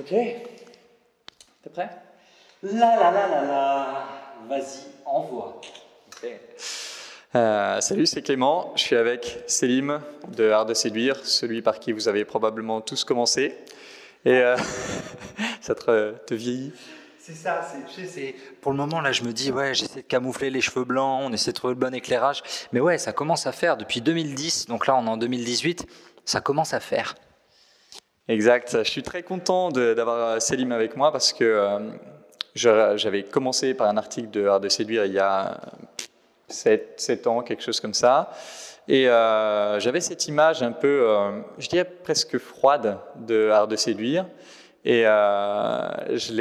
Ok, t'es prêt? La, vas-y, envoie. Ok. Salut, c'est Clément, je suis avec Selim de Art de Séduire, celui par qui vous avez probablement tous commencé. Et ça te vieillit? C'est ça, pour le moment là je me dis ouais j'essaie de camoufler les cheveux blancs, on essaie de trouver le bon éclairage, mais ouais ça commence à faire depuis 2010, donc là on est en 2018, ça commence à faire. Exact, je suis très content d'avoir Selim avec moi parce que j'avais commencé par un article de Art de Séduire il y a 7 ans, quelque chose comme ça. Et j'avais cette image un peu, je dirais presque froide de Art de Séduire. Et je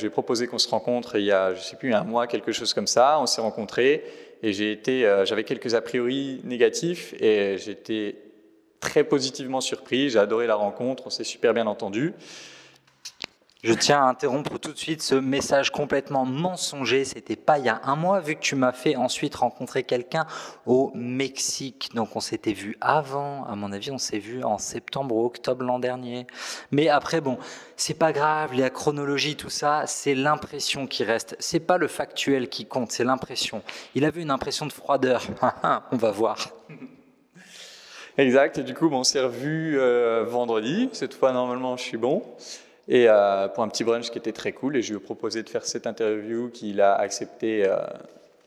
lui ai proposé qu'on se rencontre il y a, je ne sais plus, un mois, quelque chose comme ça. On s'est rencontrés et j'avais quelques a priori négatifs et j'étais très positivement surpris. J'ai adoré la rencontre, on s'est super bien entendu. Je tiens à interrompre tout de suite ce message complètement mensonger. C'était pas il y a un mois, vu que tu m'as fait ensuite rencontrer quelqu'un au Mexique. Donc on s'était vu avant. À mon avis, on s'est vu en septembre ou octobre l'an dernier. Mais après, bon, c'est pas grave. La chronologie, tout ça, c'est l'impression qui reste. C'est pas le factuel qui compte, c'est l'impression. Il avait une impression de froideur. On va voir. Exact. Et du coup, on s'est revus vendredi. Cette fois, normalement, je suis bon. Et pour un petit brunch qui était très cool, et je lui ai proposé de faire cette interview qu'il a accepté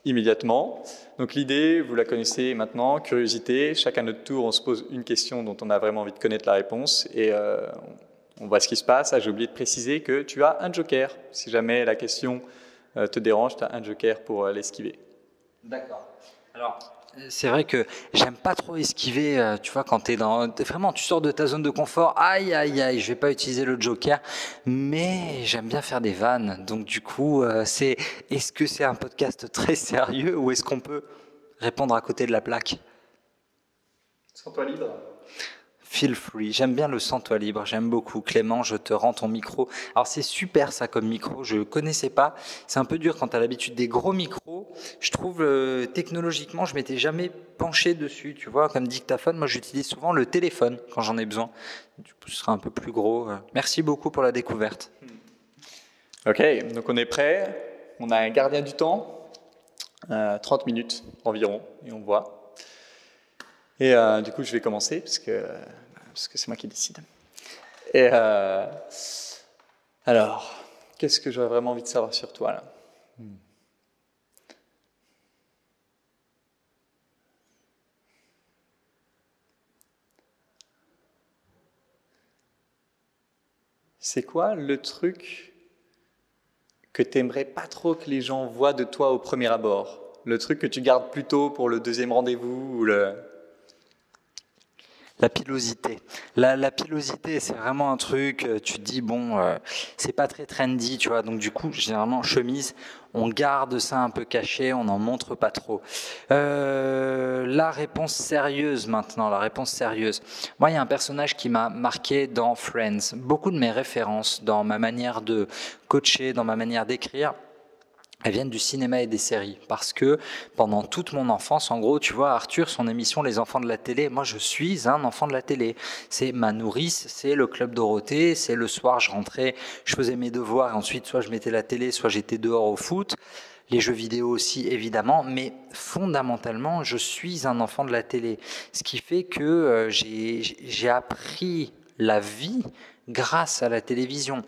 immédiatement. Donc l'idée, vous la connaissez maintenant, curiosité, chacun notre tour, on se pose une question dont on a vraiment envie de connaître la réponse, et on voit ce qui se passe. Ah, j'ai oublié de préciser que tu as un joker. Si jamais la question te dérange, tu as un joker pour l'esquiver. D'accord. Alors, c'est vrai que j'aime pas trop esquiver, tu vois, quand vraiment, tu sors de ta zone de confort, aïe, aïe, aïe, je vais pas utiliser le joker, mais j'aime bien faire des vannes. Donc, du coup, est-ce que c'est un podcast très sérieux ou est-ce qu'on peut répondre à côté de la plaque? Sens-toi libre. Feel free. J'aime bien le sens-toi libre. J'aime beaucoup. Clément, je te rends ton micro. Alors, c'est super ça comme micro. Je connaissais pas. C'est un peu dur quand tu as l'habitude des gros micros. Je trouve technologiquement, je m'étais jamais penché dessus. Tu vois, comme dictaphone, moi, j'utilise souvent le téléphone quand j'en ai besoin. Du coup, ce sera un peu plus gros. Merci beaucoup pour la découverte. Ok, donc on est prêt. On a un gardien du temps. 30 minutes environ. Et on voit. Et du coup, je vais commencer parce que c'est moi qui décide. Et alors, qu'est-ce que j'aurais vraiment envie de savoir sur toi là? C'est quoi le truc que tu n'aimerais pas trop que les gens voient de toi au premier abord? Le truc que tu gardes plutôt pour le deuxième rendez-vous ou le... La pilosité. La pilosité, c'est vraiment un truc, tu te dis, bon, c'est pas très trendy, tu vois, donc du coup, généralement, chemise, on garde ça un peu caché, on n'en montre pas trop. La réponse sérieuse maintenant, la réponse sérieuse. Moi, il y a un personnage qui m'a marqué dans Friends. Beaucoup de mes références dans ma manière de coacher, dans ma manière d'écrire, elles viennent du cinéma et des séries, parce que pendant toute mon enfance, en gros, tu vois, Arthur, son émission Les Enfants de la télé, moi je suis un enfant de la télé. C'est ma nourrice, c'est le Club Dorothée, c'est le soir, je rentrais, je faisais mes devoirs, et ensuite soit je mettais la télé, soit j'étais dehors au foot, les jeux vidéo aussi évidemment, mais fondamentalement, je suis un enfant de la télé. Ce qui fait que j'ai appris la vie grâce à la télévision.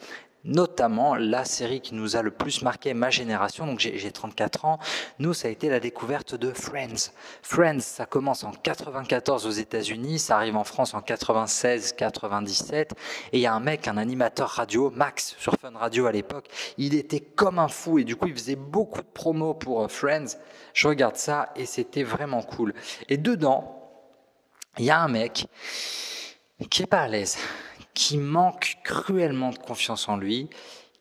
Notamment la série qui nous a le plus marqué ma génération, donc j'ai 34 ans, nous ça a été la découverte de Friends. Friends, ça commence en 94 aux États-Unis, ça arrive en France en 96-97, et il y a un mec, un animateur radio, Max, sur Fun Radio à l'époque, il était comme un fou et du coup il faisait beaucoup de promos pour Friends. Je regarde ça et c'était vraiment cool. Et dedans, il y a un mec qui est pas à l'aise, qui manque cruellement de confiance en lui,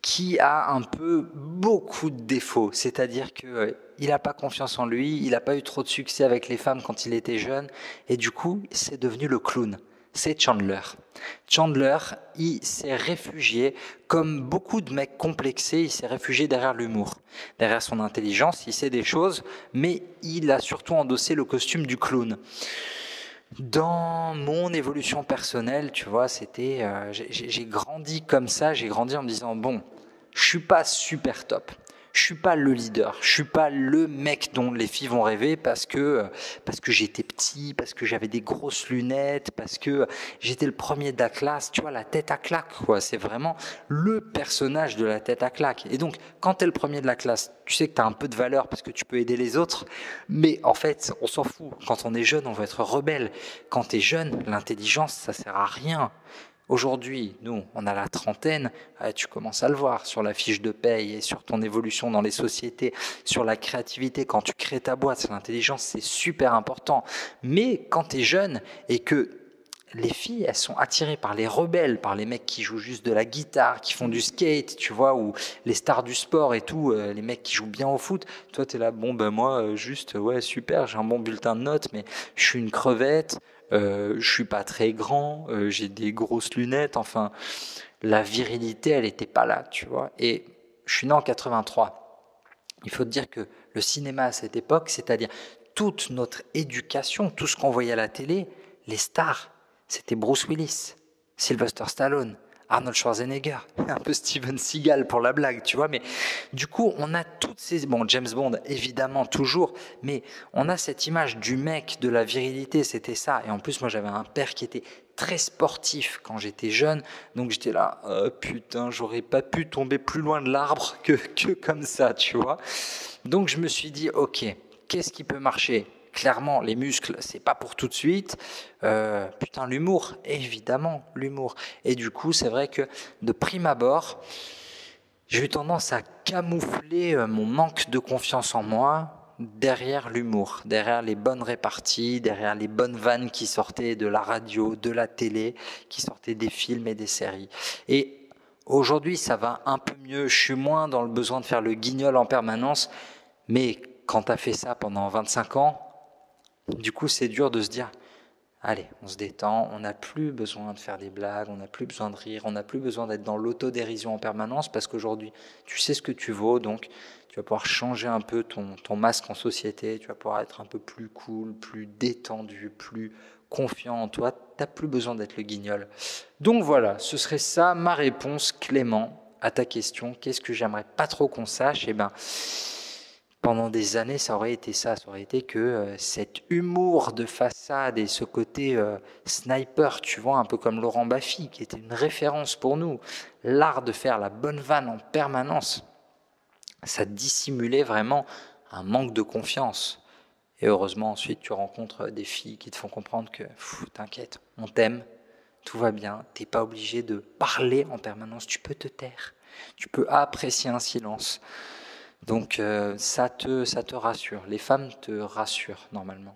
qui a un peu beaucoup de défauts, c'est-à-dire qu'il n'a pas confiance en lui, il n'a pas eu trop de succès avec les femmes quand il était jeune, et du coup, c'est devenu le clown. C'est Chandler. Chandler, il s'est réfugié, comme beaucoup de mecs complexés, il s'est réfugié derrière l'humour. Derrière son intelligence, il sait des choses, mais il a surtout endossé le costume du clown. Dans mon évolution personnelle, tu vois, j'ai grandi comme ça, j'ai grandi en me disant, bon, je suis pas super top, je suis pas le leader, je suis pas le mec dont les filles vont rêver parce que j'étais petit, parce que j'avais des grosses lunettes, parce que j'étais le premier de la classe, tu vois, la tête à claque, quoi. C'est vraiment le personnage de la tête à claque. Et donc, quand tu es le premier de la classe, tu sais que tu as un peu de valeur parce que tu peux aider les autres, mais en fait, on s'en fout. Quand on est jeune, on veut être rebelle. Quand tu es jeune, l'intelligence, ça sert à rien. Aujourd'hui, nous, on a la trentaine, tu commences à le voir sur la fiche de paye et sur ton évolution dans les sociétés, sur la créativité, quand tu crées ta boîte, l'intelligence, c'est super important. Mais quand tu es jeune et que les filles, elles sont attirées par les rebelles, par les mecs qui jouent juste de la guitare, qui font du skate, tu vois, ou les stars du sport et tout, les mecs qui jouent bien au foot. Toi, tu es là, bon, ben moi, juste, ouais, super, j'ai un bon bulletin de notes, mais je suis une crevette. Je suis pas très grand, j'ai des grosses lunettes, enfin, la virilité, elle n'était pas là, tu vois. Et je suis né en 83. Il faut te dire que le cinéma à cette époque, c'est-à-dire toute notre éducation, tout ce qu'on voyait à la télé, les stars, c'était Bruce Willis, Sylvester Stallone, Arnold Schwarzenegger, un peu Steven Seagal pour la blague, tu vois, mais du coup, on a toutes ces... Bon, James Bond, évidemment, toujours, mais on a cette image du mec, de la virilité, c'était ça. Et en plus, moi, j'avais un père qui était très sportif quand j'étais jeune, donc j'étais là, putain, j'aurais pas pu tomber plus loin de l'arbre que comme ça, tu vois. Donc, je me suis dit, ok, qu'est-ce qui peut marcher ? Clairement, les muscles, c'est pas pour tout de suite. Putain, l'humour, évidemment, l'humour. Et du coup, c'est vrai que de prime abord, j'ai eu tendance à camoufler mon manque de confiance en moi derrière l'humour, derrière les bonnes réparties, derrière les bonnes vannes qui sortaient de la radio, de la télé, qui sortaient des films et des séries. Et aujourd'hui, ça va un peu mieux. Je suis moins dans le besoin de faire le guignol en permanence, mais quand tu as fait ça pendant 25 ans, du coup, c'est dur de se dire, allez, on se détend, on n'a plus besoin de faire des blagues, on n'a plus besoin de rire, on n'a plus besoin d'être dans l'autodérision en permanence parce qu'aujourd'hui, tu sais ce que tu vaux, donc tu vas pouvoir changer un peu ton masque en société, tu vas pouvoir être un peu plus cool, plus détendu, plus confiant en toi, tu n'as plus besoin d'être le guignol. Donc voilà, ce serait ça ma réponse, Clément, à ta question. Qu'est-ce que j'aimerais pas trop qu'on sache ? Eh ben, pendant des années, ça aurait été ça. Ça aurait été que cet humour de façade et ce côté sniper, tu vois, un peu comme Laurent Baffy, qui était une référence pour nous. L'art de faire la bonne vanne en permanence, ça dissimulait vraiment un manque de confiance. Et heureusement, ensuite, tu rencontres des filles qui te font comprendre que t'inquiète, on t'aime, tout va bien, t'es pas obligé de parler en permanence, tu peux te taire, tu peux apprécier un silence. Donc ça te rassure, les femmes te rassurent normalement.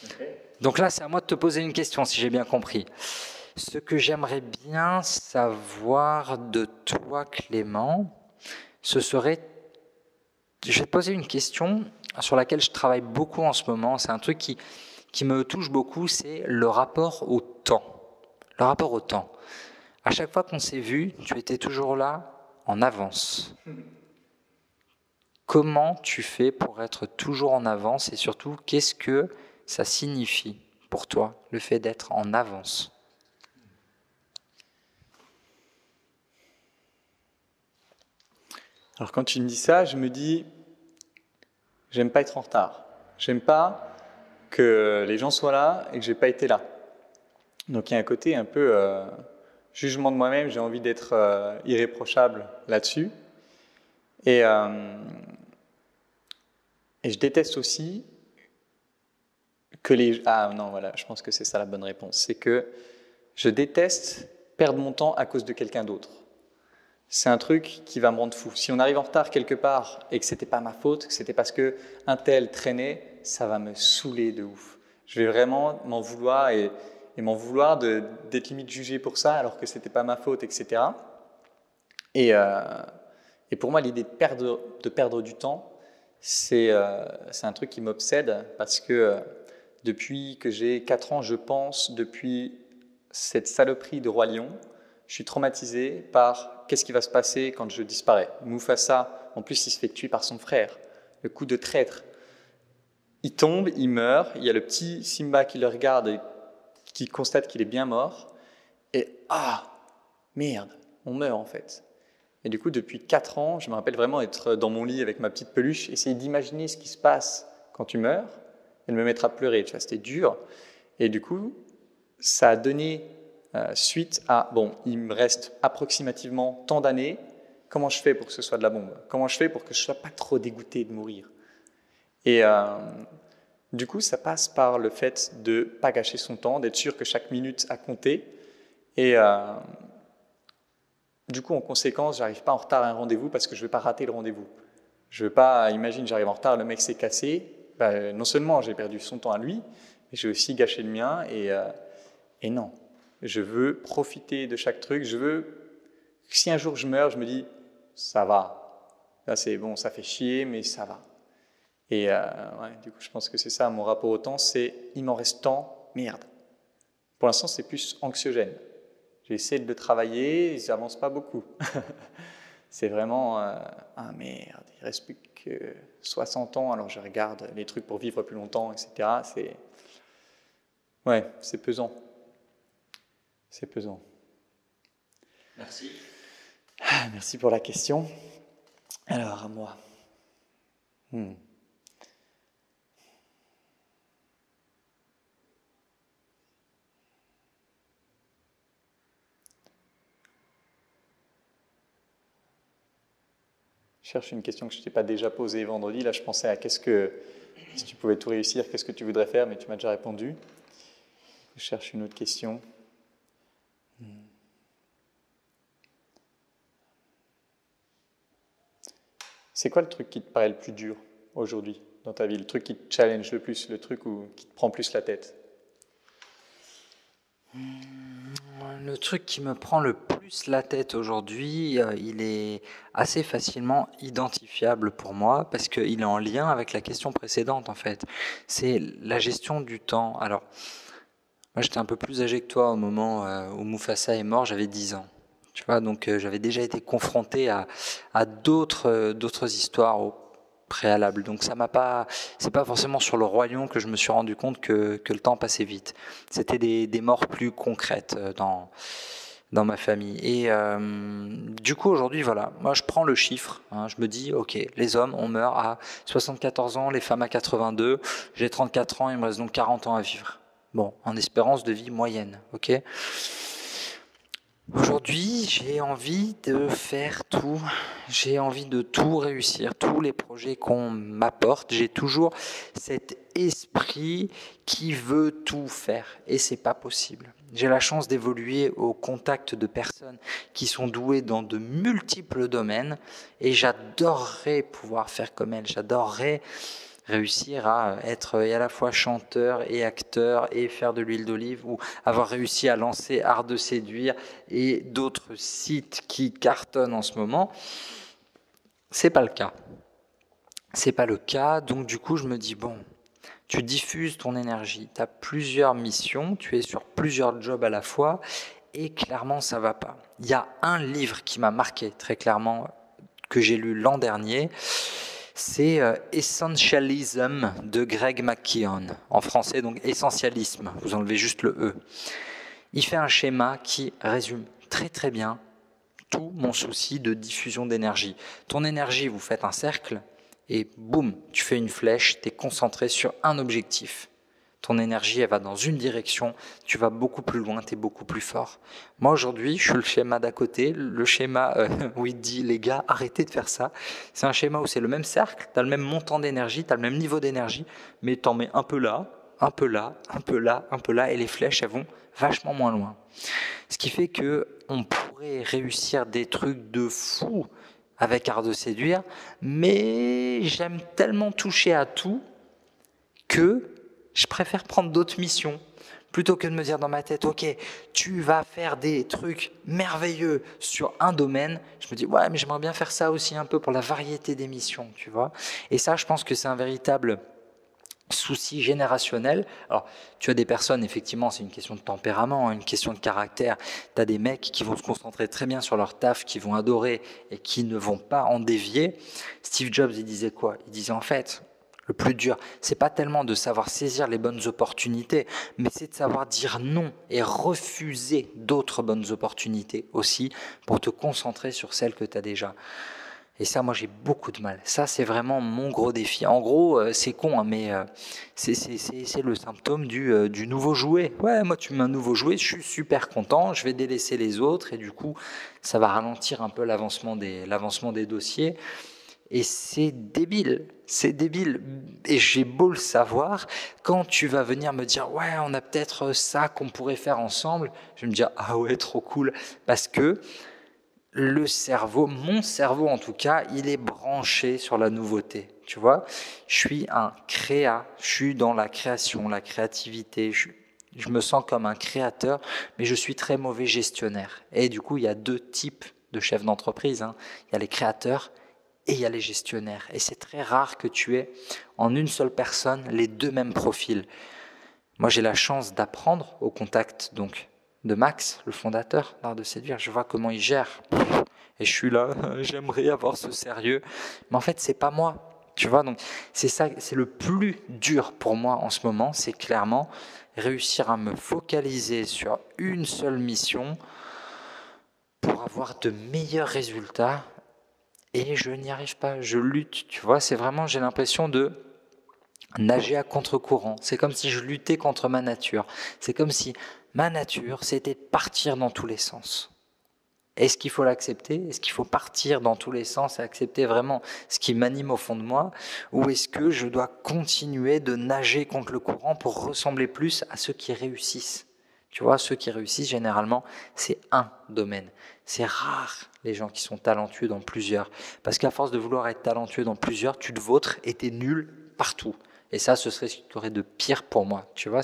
Okay. Donc là, c'est à moi de te poser une question, si j'ai bien compris. Ce que j'aimerais bien savoir de toi, Clément, ce serait... Je vais te poser une question sur laquelle je travaille beaucoup en ce moment. C'est un truc qui me touche beaucoup, c'est le rapport au temps. Le rapport au temps. À chaque fois qu'on s'est vu, tu étais toujours là en avance. Comment tu fais pour être toujours en avance et surtout, qu'est-ce que ça signifie pour toi, le fait d'être en avance ? Alors quand tu me dis ça, je me dis, j'aime pas être en retard. J'aime pas que les gens soient là et que j'ai pas été là. Donc il y a un côté un peu jugement de moi-même, j'ai envie d'être irréprochable là-dessus. Et je déteste aussi que les... Ah non, voilà, je pense que c'est ça la bonne réponse. C'est que je déteste perdre mon temps à cause de quelqu'un d'autre. C'est un truc qui va me rendre fou. Si on arrive en retard quelque part et que c'était pas ma faute, que c'était parce qu'un tel traînait, ça va me saouler de ouf. Je vais vraiment m'en vouloir et m'en vouloir d'être limite jugé pour ça alors que c'était pas ma faute, etc. Et pour moi, l'idée de perdre du temps, c'est un truc qui m'obsède parce que depuis que j'ai 4 ans, je pense, depuis cette saloperie de Roi Lion, je suis traumatisé par qu'est-ce qui va se passer quand je disparais. Mufasa, en plus, il se fait tuer par son frère. Le coup de traître. il tombe, il meurt, il y a le petit Simba qui le regarde et qui constate qu'il est bien mort, et merde, on meurt en fait. Et du coup, depuis 4 ans, je me rappelle vraiment être dans mon lit avec ma petite peluche, essayer d'imaginer ce qui se passe quand tu meurs, et de me mettre à pleurer, tu vois, c'était dur. Et du coup, ça a donné suite à, il me reste approximativement tant d'années, comment je fais pour que ce soit de la bombe? Comment je fais pour que je ne sois pas trop dégoûté de mourir? Et du coup, ça passe par le fait de ne pas gâcher son temps, d'être sûr que chaque minute a compté. Et du coup, en conséquence, je n'arrive pas en retard à un rendez-vous parce que je ne veux pas rater le rendez-vous. Je ne veux pas, imagine, j'arrive en retard, le mec s'est cassé. Non seulement j'ai perdu son temps à lui, mais j'ai aussi gâché le mien. Et non, je veux profiter de chaque truc. Je veux que si un jour je meurs, je me dis, ça va. Là, c'est bon, ça fait chier, mais ça va. Et du coup, je pense que c'est ça, mon rapport au temps, c'est il m'en reste tant, merde. Pour l'instant, c'est plus anxiogène. J'essaie de le travailler, je n'avance pas beaucoup. C'est vraiment, merde, il ne reste plus que 60 ans, alors je regarde les trucs pour vivre plus longtemps, etc. C'est pesant. C'est pesant. Merci. Merci pour la question. Alors, à moi. Je cherche une question que je ne t'ai pas déjà posée vendredi. Là, je pensais à si tu pouvais tout réussir, qu'est-ce que tu voudrais faire, mais tu m'as déjà répondu. Je cherche une autre question. C'est quoi le truc qui te paraît le plus dur aujourd'hui dans ta vie? Le truc qui te challenge le plus, le truc qui te prend plus la tête? Le truc qui me prend le plus la tête aujourd'hui, il est assez facilement identifiable pour moi parce qu'il est en lien avec la question précédente en fait. C'est la gestion du temps. Alors, moi j'étais un peu plus âgé que toi au moment où Mufasa est mort, j'avais 10 ans. Tu vois, donc j'avais déjà été confronté à d'autres histoires au préalable. Donc c'est pas forcément sur le Roi Lion que je me suis rendu compte que le temps passait vite. C'était des morts plus concrètes dans ma famille. Et du coup aujourd'hui voilà, moi je prends le chiffre, je me dis ok, les hommes on meurt à 74 ans, les femmes à 82, j'ai 34 ans, il me reste donc 40 ans à vivre. Bon, en espérance de vie moyenne, ok. Aujourd'hui, j'ai envie de faire tout. J'ai envie de tout réussir, tous les projets qu'on m'apporte. J'ai toujours cet esprit qui veut tout faire et c'est pas possible. J'ai la chance d'évoluer au contact de personnes qui sont douées dans de multiples domaines et j'adorerais pouvoir faire comme elles. J'adorerais réussir à être à la fois chanteur et acteur et faire de l'huile d'olive ou avoir réussi à lancer Art de séduire et d'autres sites qui cartonnent en ce moment. C'est pas le cas. C'est pas le cas, donc du coup je me dis bon, tu diffuses ton énergie, tu as plusieurs missions, tu es sur plusieurs jobs à la fois et clairement ça va pas. Il y a un livre qui m'a marqué très clairement que j'ai lu l'an dernier. C'est Essentialism de Greg McKeown, en français donc essentialisme, vous enlevez juste le E. Il fait un schéma qui résume très très bien tout mon souci de diffusion d'énergie. Ton énergie, vous faites un cercle et boum, tu fais une flèche, tu es concentré sur un objectif. Ton énergie, elle va dans une direction, tu vas beaucoup plus loin, tu es beaucoup plus fort. Moi, aujourd'hui, je suis le schéma d'à côté, le schéma où il dit, les gars, arrêtez de faire ça. C'est un schéma où c'est le même cercle, tu as le même montant d'énergie, tu as le même niveau d'énergie, mais tu en mets un peu là, un peu là, un peu là, un peu là, et les flèches, elles vont vachement moins loin. Ce qui fait qu'on pourrait réussir des trucs de fou avec Art de séduire, mais j'aime tellement toucher à tout que je préfère prendre d'autres missions plutôt que de me dire dans ma tête, ok, tu vas faire des trucs merveilleux sur un domaine. Je me dis, ouais, mais j'aimerais bien faire ça aussi un peu pour la variété des missions, tu vois. Et ça, je pense que c'est un véritable souci générationnel. Alors, tu as des personnes, effectivement, c'est une question de tempérament, une question de caractère. Tu as des mecs qui vont se concentrer très bien sur leur taf, qui vont adorer et qui ne vont pas en dévier. Steve Jobs, il disait quoi? Il disait en fait, Le plus dur, c'est pas tellement de savoir saisir les bonnes opportunités, mais c'est de savoir dire non et refuser d'autres bonnes opportunités aussi pour te concentrer sur celles que tu as déjà. Et ça, moi, j'ai beaucoup de mal. Ça, c'est vraiment mon gros défi. En gros, c'est con, hein, mais c'est le symptôme du nouveau jouet. Ouais, moi, tu mets un nouveau jouet, je suis super content, je vais délaisser les autres, et du coup, ça va ralentir un peu l'avancement des dossiers. Et c'est débile, c'est débile. Et j'ai beau le savoir, quand tu vas venir me dire « Ouais, on a peut-être ça qu'on pourrait faire ensemble », je vais me dire « Ah ouais, trop cool », parce que le cerveau, mon cerveau en tout cas, il est branché sur la nouveauté. Tu vois, je suis un créa, je suis dans la création, la créativité, je me sens comme un créateur, mais je suis très mauvais gestionnaire. Et du coup, il y a deux types de chefs d'entreprise, hein. Il y a les créateurs et il y a les gestionnaires. Et c'est très rare que tu aies en une seule personne les deux mêmes profils. Moi, j'ai la chance d'apprendre au contact donc de Max, le fondateur d'Art de Séduire. Je vois comment il gère. Et je suis là, j'aimerais avoir ce sérieux. Mais en fait, c'est pas moi. Tu vois, donc c'est ça, c'est le plus dur pour moi en ce moment, c'est clairement réussir à me focaliser sur une seule mission pour avoir de meilleurs résultats. Et je n'y arrive pas, je lutte. Tu vois, c'est vraiment, j'ai l'impression de nager à contre-courant. C'est comme si je luttais contre ma nature. C'est comme si ma nature, c'était de partir dans tous les sens. Est-ce qu'il faut l'accepter? Est-ce qu'il faut partir dans tous les sens et accepter vraiment ce qui m'anime au fond de moi? Ou est-ce que je dois continuer de nager contre le courant pour ressembler plus à ceux qui réussissent? Tu vois, ceux qui réussissent, généralement, c'est un domaine. C'est rare les gens qui sont talentueux dans plusieurs. Parce qu'à force de vouloir être talentueux dans plusieurs, tu te vautres et t'es nul partout. Et ça, ce serait ce qu'il y aurait de pire pour moi. Tu vois,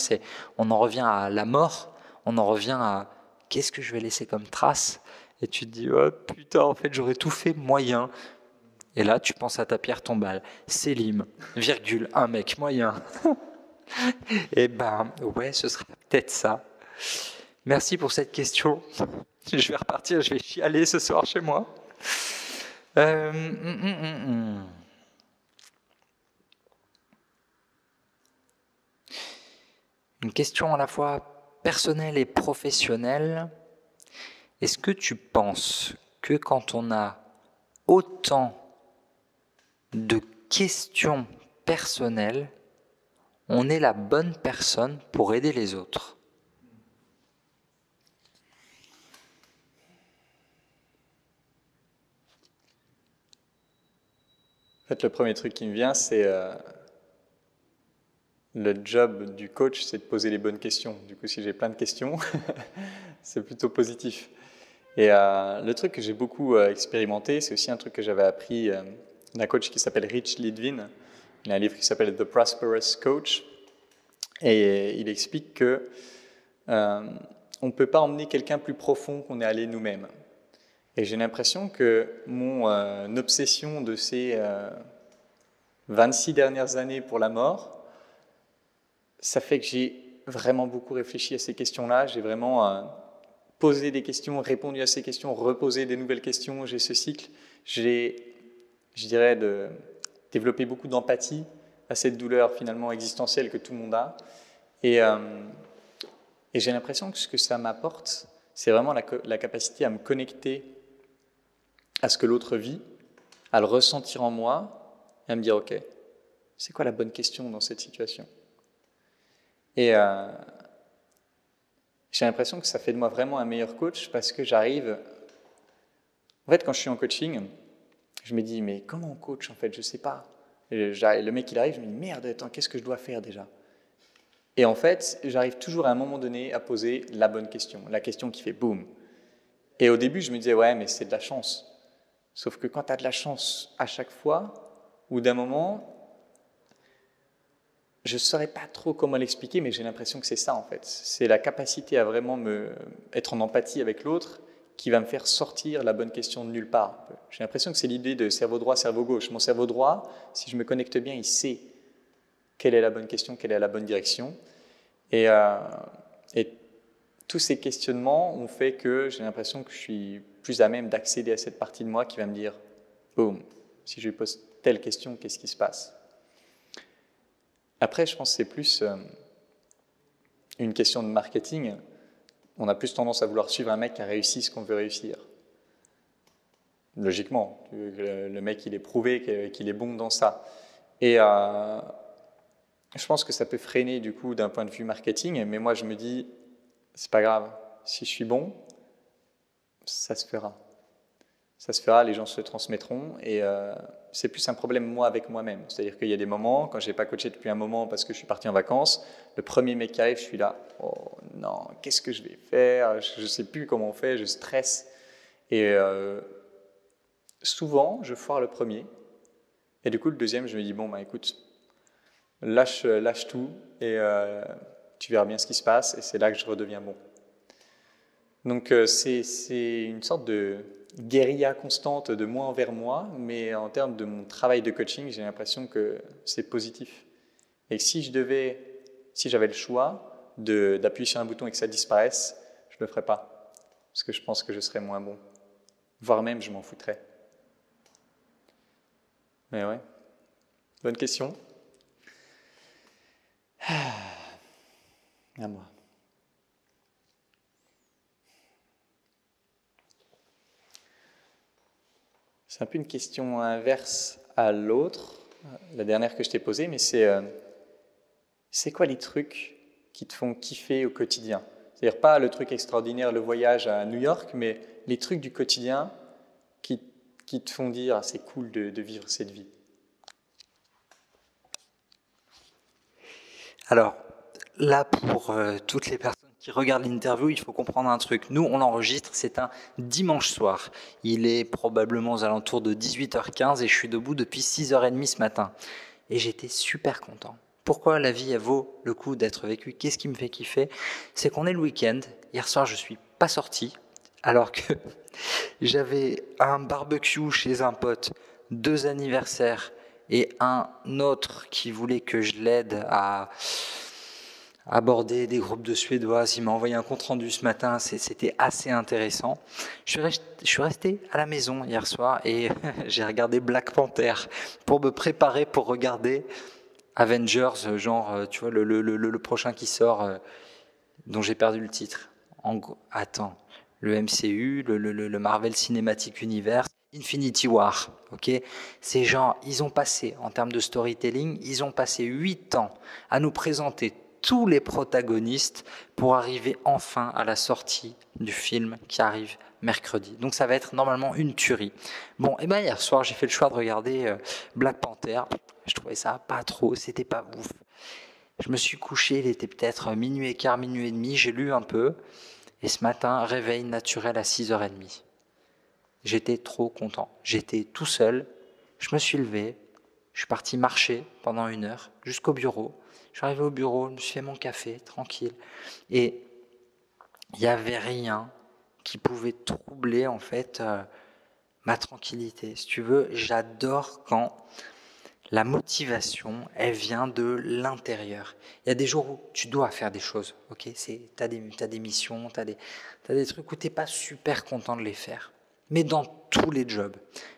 on en revient à la mort, on en revient à qu'est-ce que je vais laisser comme trace? Et tu te dis, oh putain, en fait, j'aurais tout fait moyen. Et là, tu penses à ta pierre tombale. Célim, virgule, un mec moyen. Et ben, ouais, ce serait peut-être ça. Merci pour cette question. Je vais repartir, je vais chialer ce soir chez moi. Une question à la fois personnelle et professionnelle. Est-ce que tu penses que quand on a autant de questions personnelles, on est la bonne personne pour aider les autres? En fait, le premier truc qui me vient, c'est le job du coach, c'est de poser les bonnes questions. Du coup, si j'ai plein de questions, c'est plutôt positif. Et le truc que j'ai beaucoup expérimenté, c'est aussi un truc que j'avais appris d'un coach qui s'appelle Rich Litvin. Il a un livre qui s'appelle The Prosperous Coach. Et il explique que on ne peut pas emmener quelqu'un plus profond qu'on est allé nous-mêmes. Et j'ai l'impression que mon obsession de ces 26 dernières années pour la mort, ça fait que j'ai vraiment beaucoup réfléchi à ces questions-là. J'ai vraiment posé des questions, répondu à ces questions, reposé des nouvelles questions. J'ai ce cycle. J'ai, je dirais, développé beaucoup d'empathie à cette douleur finalement existentielle que tout le monde a. Et j'ai l'impression que ce que ça m'apporte, c'est vraiment la capacité à me connecter à ce que l'autre vit, à le ressentir en moi, et à me dire, ok, c'est quoi la bonne question dans cette situation? Et j'ai l'impression que ça fait de moi vraiment un meilleur coach parce que j'arrive... En fait, quand je suis en coaching, je me dis, mais comment on coach en fait? Je ne sais pas. Et le mec, il arrive, je me dis, merde, attends, qu'est-ce que je dois faire déjà? Et en fait, j'arrive toujours à un moment donné à poser la bonne question, la question qui fait boum. Et au début, je me disais, ouais, mais c'est de la chance. Sauf que quand tu as de la chance à chaque fois, ou d'un moment, je ne saurais pas trop comment l'expliquer, mais j'ai l'impression que c'est ça en fait. C'est la capacité à vraiment être en empathie avec l'autre qui va me faire sortir la bonne question de nulle part. J'ai l'impression que c'est l'idée de cerveau droit, cerveau gauche. Mon cerveau droit, si je me connecte bien, il sait quelle est la bonne question, quelle est la bonne direction. Et tous ces questionnements ont fait que j'ai l'impression que je suis plus à même d'accéder à cette partie de moi qui va me dire, boum, si je lui pose telle question, qu'est-ce qui se passe? Après, je pense que c'est plus une question de marketing. On a plus tendance à vouloir suivre un mec qui a réussi ce qu'on veut réussir. Logiquement, le mec, il est prouvé qu'il est bon dans ça. Et je pense que ça peut freiner du coup d'un point de vue marketing, mais moi je me dis, c'est pas grave, si je suis bon, ça se fera. Ça se fera, les gens se transmettront, et c'est plus un problème moi avec moi-même. C'est-à-dire qu'il y a des moments, quand je n'ai pas coaché depuis un moment parce que je suis parti en vacances, le premier mec qui arrive, je suis là, oh non, qu'est-ce que je vais faire? Je ne sais plus comment on fait, je stresse. Et souvent, je foire le premier, et du coup le deuxième, je me dis, bon, bah écoute, lâche tout, et tu verras bien ce qui se passe, et c'est là que je redeviens bon. Donc c'est une sorte de guérilla constante de moi envers moi, mais en termes de mon travail de coaching, j'ai l'impression que c'est positif. Et que si j'avais le choix d'appuyer sur un bouton et que ça disparaisse, je ne le ferais pas, parce que je pense que je serais moins bon, voire même je m'en foutrais. Mais ouais, bonne question. À moi. C'est un peu une question inverse à l'autre, la dernière que je t'ai posée, mais c'est quoi les trucs qui te font kiffer au quotidien? C'est-à-dire pas le truc extraordinaire, le voyage à New York, mais les trucs du quotidien qui te font dire ah, c'est cool de vivre cette vie. Alors, là, pour toutes les personnes qui regardent l'interview, il faut comprendre un truc. Nous, on l'enregistre, c'est un dimanche soir. Il est probablement aux alentours de 18h15 et je suis debout depuis 6h30 ce matin. Et j'étais super content. Pourquoi la vie, elle vaut le coup d'être vécue? Qu'est-ce qui me fait kiffer? C'est qu'on est le week-end. Hier soir, je ne suis pas sorti, alors que j'avais un barbecue chez un pote, 2 anniversaires, et un autre qui voulait que je l'aide à aborder des groupes de Suédoises. Il m'a envoyé un compte-rendu ce matin, c'était assez intéressant. Je suis resté à la maison hier soir et j'ai regardé Black Panther pour me préparer pour regarder Avengers, genre, tu vois, le prochain qui sort, dont j'ai perdu le titre. Attends, le MCU, le Marvel Cinematic Universe, Infinity War, ok? Ces gens, ils ont passé, en termes de storytelling, ils ont passé 8 ans à nous présenter tous les protagonistes pour arriver enfin à la sortie du film qui arrive mercredi. Donc ça va être normalement une tuerie. Bon, et ben hier soir, j'ai fait le choix de regarder Black Panther. Je trouvais ça pas trop, c'était pas ouf. Je me suis couché, il était peut-être minuit et quart, minuit et demi, j'ai lu un peu. Et ce matin, réveil naturel à 6h30. J'étais trop content. J'étais tout seul. Je me suis levé. Je suis parti marcher pendant 1 heure jusqu'au bureau. Je suis arrivé au bureau, je me suis fait mon café, tranquille. Et il n'y avait rien qui pouvait troubler en fait ma tranquillité. Si tu veux, j'adore quand la motivation, elle vient de l'intérieur. Il y a des jours où tu dois faire des choses, ok? T'as des missions, t'as des trucs où t'es pas super content de les faire. Mais dans tous les jobs,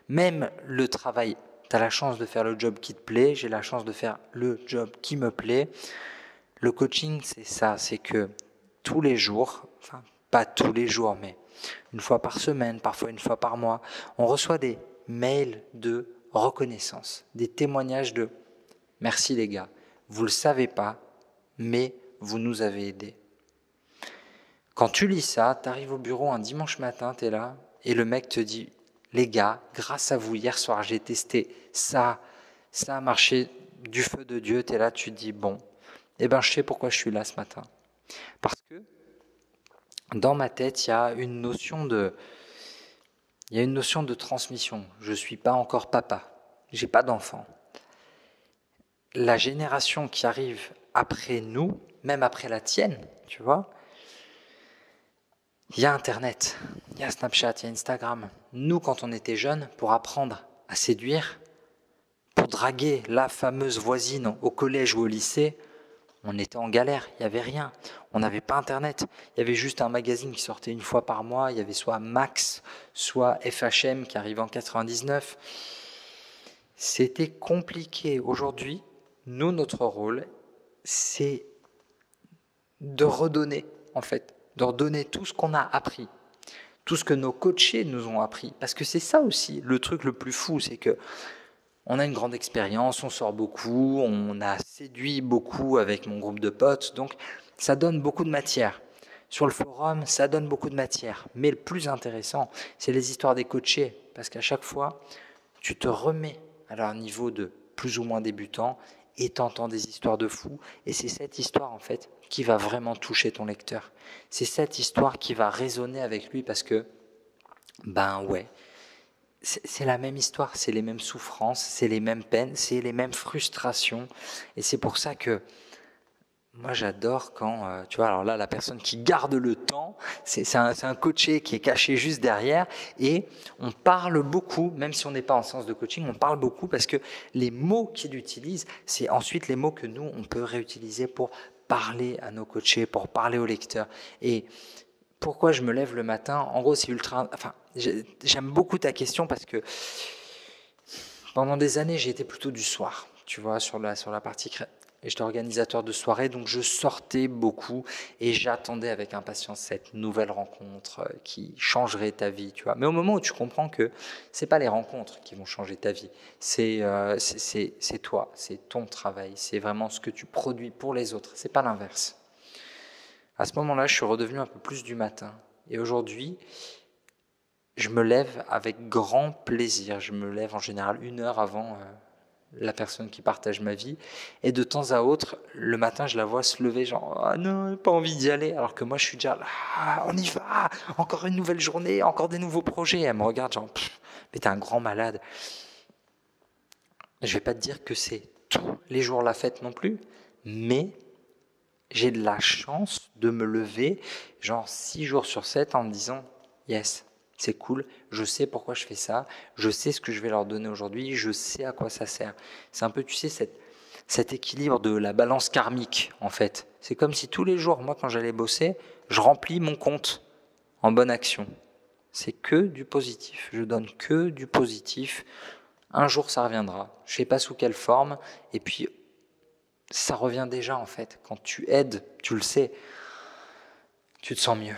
même le travail, tu as la chance de faire le job qui te plaît, j'ai la chance de faire le job qui me plaît. Le coaching, c'est ça, c'est que tous les jours, enfin pas tous les jours, mais une fois par semaine, parfois une fois par mois, on reçoit des mails de reconnaissance, des témoignages de « Merci les gars, vous ne le savez pas, mais vous nous avez aidés ». Quand tu lis ça, tu arrives au bureau un dimanche matin, tu es là, et le mec te dit « Les gars, grâce à vous, hier soir, j'ai testé ça a marché du feu de Dieu », tu es là, tu te dis « Bon, eh ben, je sais pourquoi je suis là ce matin ». Parce que dans ma tête, il y a une notion de transmission. Je ne suis pas encore papa, j'ai pas d'enfant. La génération qui arrive après nous, même après la tienne, tu vois, il y a Internet, il y a Snapchat, il y a Instagram. Nous, quand on était jeunes, pour apprendre à séduire, pour draguer la fameuse voisine au collège ou au lycée, on était en galère, il n'y avait rien. On n'avait pas Internet. Il y avait juste un magazine qui sortait 1 fois par mois. Il y avait soit Max, soit FHM qui arrivait en 99. C'était compliqué. Aujourd'hui, Nous, notre rôle, c'est de redonner, en fait, de redonner tout ce qu'on a appris, tout ce que nos coachés nous ont appris. Parce que c'est ça aussi, le truc le plus fou, c'est que on a une grande expérience, on sort beaucoup, on a séduit beaucoup avec mon groupe de potes, donc ça donne beaucoup de matière. Sur le forum, ça donne beaucoup de matière. Mais le plus intéressant, c'est les histoires des coachés, parce qu'à chaque fois, tu te remets à leur niveau de plus ou moins débutant et t'entends des histoires de fous. Et c'est cette histoire, en fait, qui va vraiment toucher ton lecteur. C'est cette histoire qui va résonner avec lui parce que, ben ouais, c'est la même histoire, c'est les mêmes souffrances, c'est les mêmes peines, c'est les mêmes frustrations. Et c'est pour ça que moi j'adore quand, tu vois, alors là la personne qui garde le temps, c'est un coaché qui est caché juste derrière et on parle beaucoup, même si on n'est pas en séance de coaching, on parle beaucoup parce que les mots qu'il utilise, c'est ensuite les mots que nous on peut réutiliser pour parler à nos coachés, pour parler aux lecteurs. Et pourquoi je me lève le matin? En gros, c'est ultra. Enfin, j'aime beaucoup ta question parce que pendant des années, j'ai été plutôt du soir, tu vois, sur la partie. J'étais organisateur de soirées, donc je sortais beaucoup et j'attendais avec impatience cette nouvelle rencontre qui changerait ta vie, tu vois. Mais au moment où tu comprends que c'est pas les rencontres qui vont changer ta vie, c'est toi, c'est ton travail, c'est vraiment ce que tu produis pour les autres, c'est pas l'inverse. À ce moment-là, je suis redevenu un peu plus du matin. Et aujourd'hui, je me lève avec grand plaisir. Je me lève en général 1 heure avant la personne qui partage ma vie. Et de temps à autre, le matin, je la vois se lever, genre « Ah non, pas envie d'y aller ». Alors que moi, je suis déjà là « On y va, encore une nouvelle journée, encore des nouveaux projets ». Elle me regarde genre « Mais t'es un grand malade ». Je vais pas te dire que c'est tous les jours la fête non plus, mais j'ai de la chance de me lever genre 6 jours sur 7 en me disant « Yes, c'est cool, je sais pourquoi je fais ça, je sais ce que je vais leur donner aujourd'hui, je sais à quoi ça sert. » C'est un peu, tu sais, cet équilibre de la balance karmique, en fait. C'est comme si tous les jours, moi, quand j'allais bosser, je remplis mon compte en bonne action. C'est que du positif, je donne que du positif. Un jour, ça reviendra. Je ne sais pas sous quelle forme, et puis ça revient déjà en fait. Quand tu aides, tu le sais, tu te sens mieux.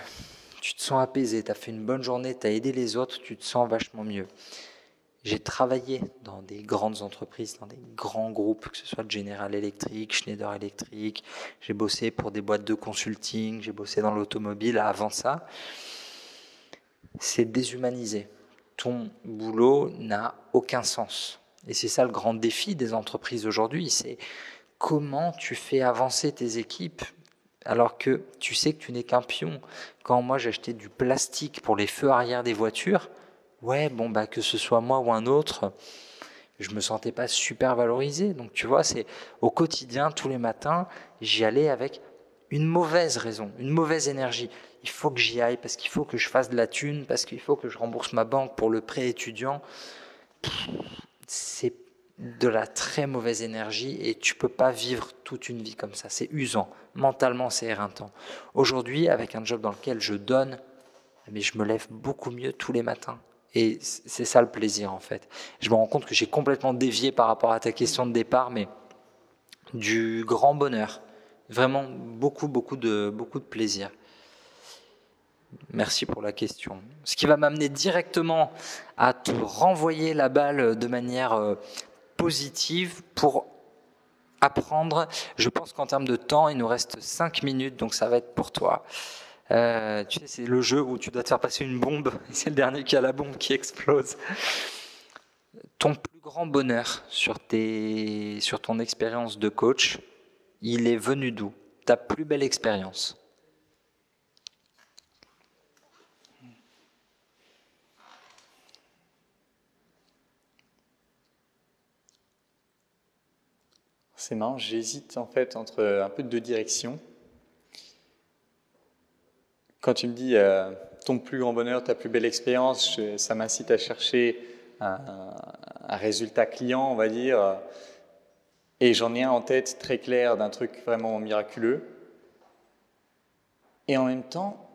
Tu te sens apaisé, tu as fait une bonne journée, tu as aidé les autres, tu te sens vachement mieux. J'ai travaillé dans des grandes entreprises, dans des grands groupes, que ce soit General Electric, Schneider Electric, j'ai bossé pour des boîtes de consulting, j'ai bossé dans l'automobile avant ça. C'est déshumanisé. Ton boulot n'a aucun sens. Et c'est ça le grand défi des entreprises aujourd'hui, c'est comment tu fais avancer tes équipes alors que tu sais que tu n'es qu'un pion. Quand moi j'achetais du plastique pour les feux arrière des voitures, ouais, bon bah que ce soit moi ou un autre, je me sentais pas super valorisé. Donc tu vois, c'est au quotidien, tous les matins, j'y allais avec une mauvaise raison, une mauvaise énergie. Il faut que j'y aille parce qu'il faut que je fasse de la thune, parce qu'il faut que je rembourse ma banque pour le prêt étudiant. C'est de la très mauvaise énergie et tu peux pas vivre toute une vie comme ça. C'est usant. Mentalement, c'est éreintant. Aujourd'hui, avec un job dans lequel je donne, mais je me lève beaucoup mieux tous les matins. Et c'est ça le plaisir en fait. Je me rends compte que j'ai complètement dévié par rapport à ta question de départ, mais du grand bonheur. Vraiment beaucoup de plaisir. Merci pour la question. Ce qui va m'amener directement à te renvoyer la balle de manière positive pour apprendre. Je pense qu'en termes de temps, il nous reste 5 minutes, donc ça va être pour toi. Tu sais, c'est le jeu où tu dois te faire passer une bombe, et c'est le dernier qui a la bombe qui explose. Ton plus grand bonheur sur ton expérience de coach, il est venu d'où? Ta plus belle expérience? C'est marrant, j'hésite en fait entre un peu de deux directions. Quand tu me dis ton plus grand bonheur, ta plus belle expérience, ça m'incite à chercher un résultat client, on va dire. Et j'en ai un en tête très clair d'un truc vraiment miraculeux. Et en même temps,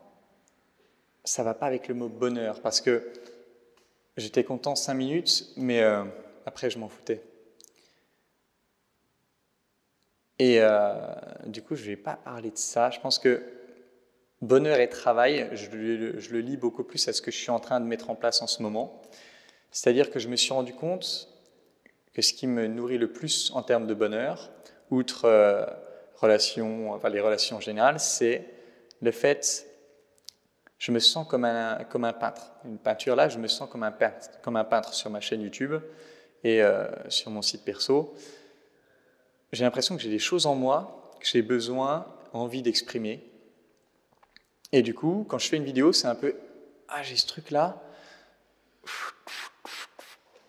ça ne va pas avec le mot bonheur parce que j'étais content 5 minutes, mais après je m'en foutais. Et du coup, je ne vais pas parler de ça. Je pense que bonheur et travail, je le lie beaucoup plus à ce que je suis en train de mettre en place en ce moment. C'est-à-dire que je me suis rendu compte que ce qui me nourrit le plus en termes de bonheur, outre les relations générales, c'est le fait, je me sens comme un peintre. Une peinture là, je me sens comme un peintre sur ma chaîne YouTube et sur mon site perso. J'ai l'impression que j'ai des choses en moi que j'ai besoin, envie d'exprimer. Et du coup, quand je fais une vidéo, c'est un peu « Ah, j'ai ce truc-là »,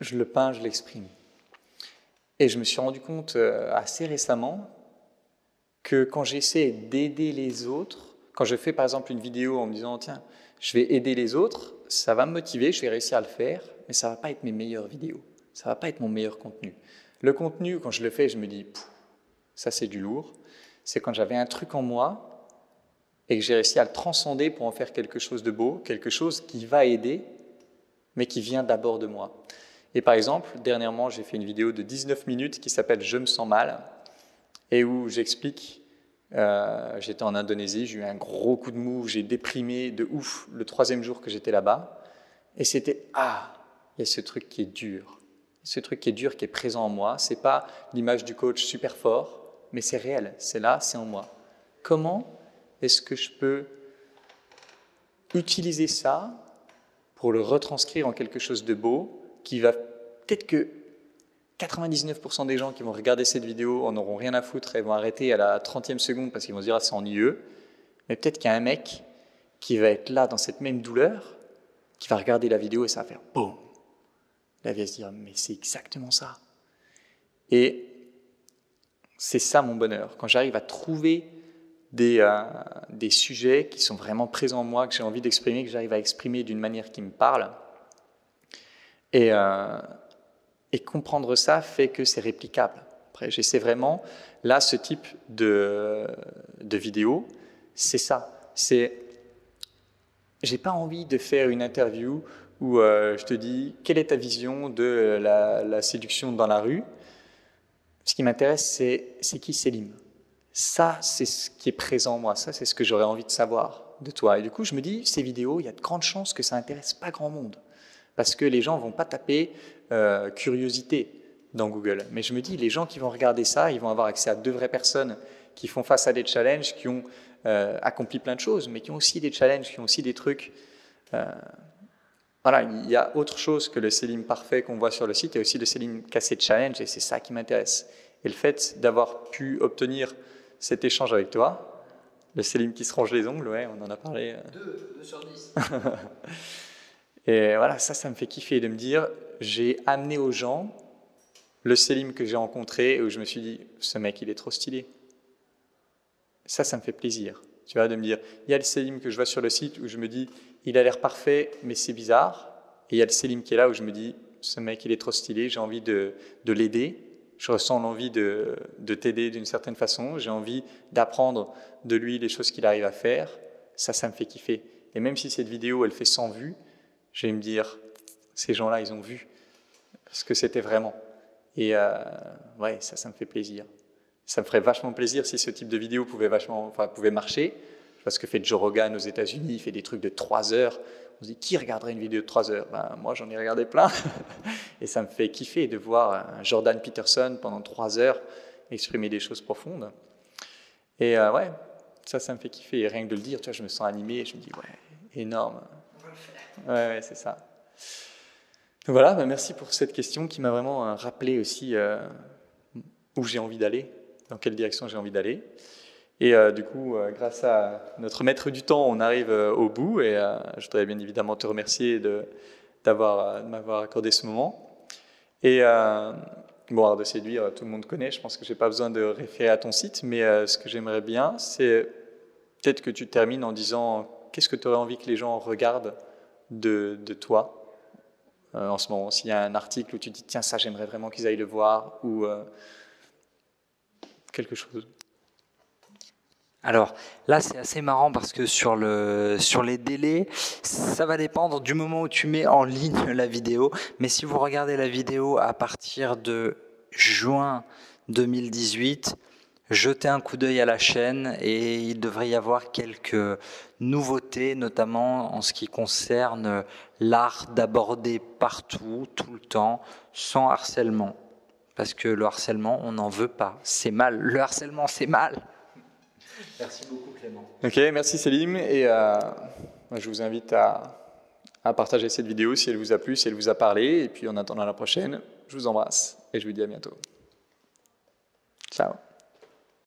je le peins, je l'exprime. Et je me suis rendu compte assez récemment que quand j'essaie d'aider les autres, quand je fais par exemple une vidéo en me disant « Tiens, je vais aider les autres », ça va me motiver, je vais réussir à le faire, mais ça ne va pas être mes meilleures vidéos, ça ne va pas être mon meilleur contenu. Le contenu, quand je le fais, je me dis « Ça, c'est du lourd », c'est quand j'avais un truc en moi et que j'ai réussi à le transcender pour en faire quelque chose de beau, quelque chose qui va aider, mais qui vient d'abord de moi. Et par exemple, dernièrement, j'ai fait une vidéo de 19 minutes qui s'appelle « Je me sens mal » et où j'explique, j'étais en Indonésie, j'ai eu un gros coup de mou, j'ai déprimé de ouf le 3e jour que j'étais là-bas. Et c'était « Ah, il y a ce truc qui est dur. Ce truc qui est dur, qui est présent en moi. Ce n'est pas l'image du coach super fort, mais c'est réel, c'est là, c'est en moi. Comment est-ce que je peux utiliser ça pour le retranscrire en quelque chose de beau qui va peut-être que 99% des gens qui vont regarder cette vidéo en auront rien à foutre et vont arrêter à la 30e seconde parce qu'ils vont se dire « Ah, c'est ennuyeux ». Mais peut-être qu'il y a un mec qui va être là dans cette même douleur, qui va regarder la vidéo et ça va faire « boum ». Là, il va se dire « Mais c'est exactement ça ». Et c'est ça mon bonheur. Quand j'arrive à trouver des sujets qui sont vraiment présents en moi, que j'ai envie d'exprimer, que j'arrive à exprimer d'une manière qui me parle. Et comprendre ça fait que c'est réplicable. Après, j'essaie vraiment, là, ce type de vidéo, c'est ça. J'ai pas envie de faire une interview où je te dis quelle est ta vision de la séduction dans la rue. Ce qui m'intéresse, c'est qui Selim. Ça, c'est ce qui est présent en moi. Ça, c'est ce que j'aurais envie de savoir de toi. Et du coup, je me dis, ces vidéos, il y a de grandes chances que ça n'intéresse pas grand monde. Parce que les gens ne vont pas taper curiosité dans Google. Mais je me dis, les gens qui vont regarder ça, ils vont avoir accès à de vraies personnes qui font face à des challenges, qui ont accompli plein de choses, mais qui ont aussi des challenges, qui ont aussi des trucs. Voilà, il y a autre chose que le Selim parfait qu'on voit sur le site, il y a aussi le Selim cassé de challenge, et c'est ça qui m'intéresse. Et le fait d'avoir pu obtenir cet échange avec toi, le Selim qui se ronge les ongles, ouais, on en a parlé. 2 sur 10. Et voilà, ça me fait kiffer de me dire, j'ai amené aux gens le Selim que j'ai rencontré, où je me suis dit, ce mec, il est trop stylé. Ça me fait plaisir, tu vois, de me dire, il y a le Selim que je vois sur le site, où je me dis, il a l'air parfait, mais c'est bizarre. Et il y a le Selim qui est là, où je me dis, ce mec, il est trop stylé, j'ai envie de l'aider. Je ressens l'envie de t'aider d'une certaine façon. J'ai envie d'apprendre de lui les choses qu'il arrive à faire. Ça me fait kiffer. Et même si cette vidéo, elle fait 100 vues, je vais me dire, ces gens-là, ils ont vu ce que c'était vraiment. Et ouais, ça me fait plaisir. Ça me ferait vachement plaisir si ce type de vidéo pouvait marcher. Parce que fait Joe Rogan aux États-Unis, il fait des trucs de 3 heures. On se dit, qui regarderait une vidéo de 3 heures? Moi, j'en ai regardé plein. Et ça me fait kiffer de voir un Jordan Peterson pendant 3 heures exprimer des choses profondes. Et ouais, ça me fait kiffer. Et rien que de le dire, tu vois, je me sens animé. Je me dis, ouais, énorme. On va le faire. Ouais, c'est ça. Donc voilà, merci pour cette question qui m'a vraiment rappelé aussi où j'ai envie d'aller, dans quelle direction j'ai envie d'aller. Et du coup, grâce à notre maître du temps, on arrive au bout. Et je voudrais bien évidemment te remercier de m'avoir accordé ce moment. Et bon, Art de séduire, tout le monde connaît. Je pense que je n'ai pas besoin de référer à ton site. Mais ce que j'aimerais bien, c'est peut-être que tu termines en disant qu'est-ce que tu aurais envie que les gens regardent de toi en ce moment. S'il y a un article où tu dis, tiens, ça, j'aimerais vraiment qu'ils aillent le voir, ou quelque chose. Alors là, c'est assez marrant parce que sur les délais, ça va dépendre du moment où tu mets en ligne la vidéo. Mais si vous regardez la vidéo à partir de juin 2018, jetez un coup d'œil à la chaîne et il devrait y avoir quelques nouveautés, notamment en ce qui concerne l'art d'aborder partout, tout le temps, sans harcèlement. Parce que le harcèlement, on n'en veut pas. C'est mal. Le harcèlement, c'est mal. Merci beaucoup, Clément. Ok, merci Selim. Et je vous invite à partager cette vidéo si elle vous a plu, si elle vous a parlé. Et puis en attendant la prochaine, je vous embrasse et je vous dis à bientôt. Ciao.